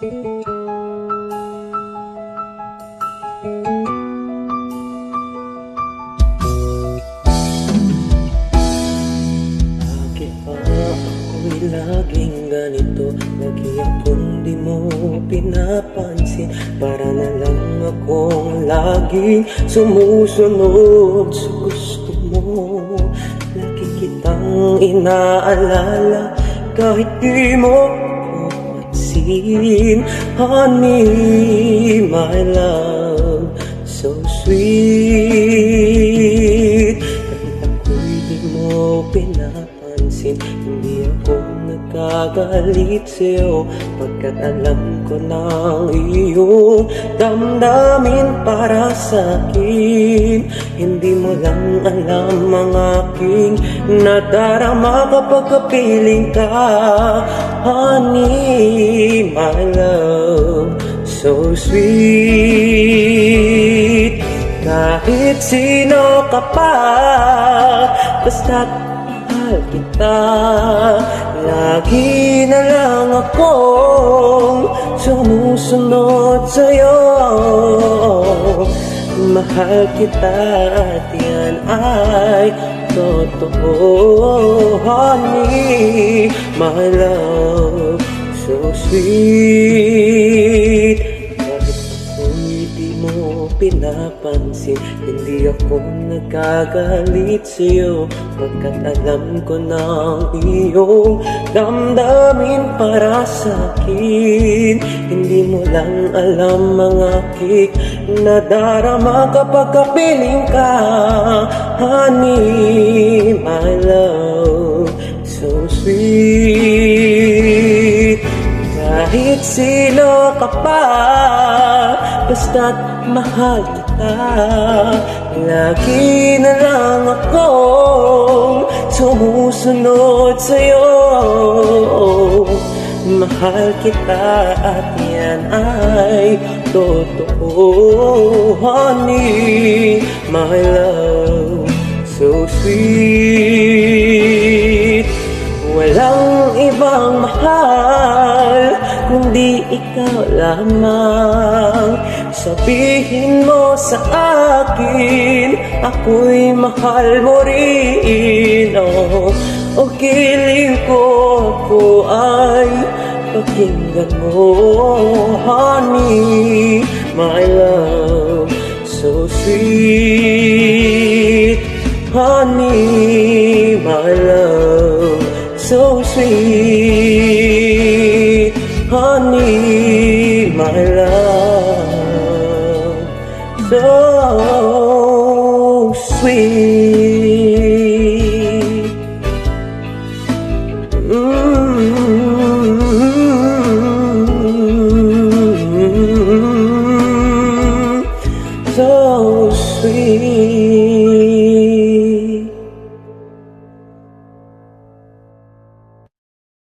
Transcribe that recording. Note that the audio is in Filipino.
Bakit ba ako'y laging ganito? Lagi akong di mo pinapansin. Para na lang akong laging sumusunod sa gusto mo. Lagi kitang inaalala kahit di mo ako pansin. Honey, my love, so sweet. Kahit ako'y di mo pinapansin, hindi ako nagkagalit sa'yo, pagkat alam ko na iyong damdamin para sa'kin. Hindi mo lang alam ang aking nadarama kapag kapiling ka. Honey, my love, so sweet. Kahit sino ka pa, basta't mahal kita. Lagi na lang akong sumusunod sa'yo. Mahal kita at yan ay totoo. Honey, my love, so sweet. Kahit ako'y di mo pinapansin, hindi ako nagkagalit sa'yo, pagkat alam ko na iyong damdamin para sa'kin. Hindi mo lang alam ang aking nadarama kapag kapiling ka. Honey, my love, so sweet. Kahit sino ka pa, basta't mahal kita. Lagi na lang akong sumusunod sa'yo. Mahal kita at yan ay totoo. Honey, my love, so sweet. Walang ibang mahal kundi ikaw lamang. Sabihin mo sa akin, ako'y mahal mo rin. O kiling ko, ako ay pakinggan mo. Honey, my love, so sweet. Honey, my love, so sweet. Honey, my love, so sweet. So sweet.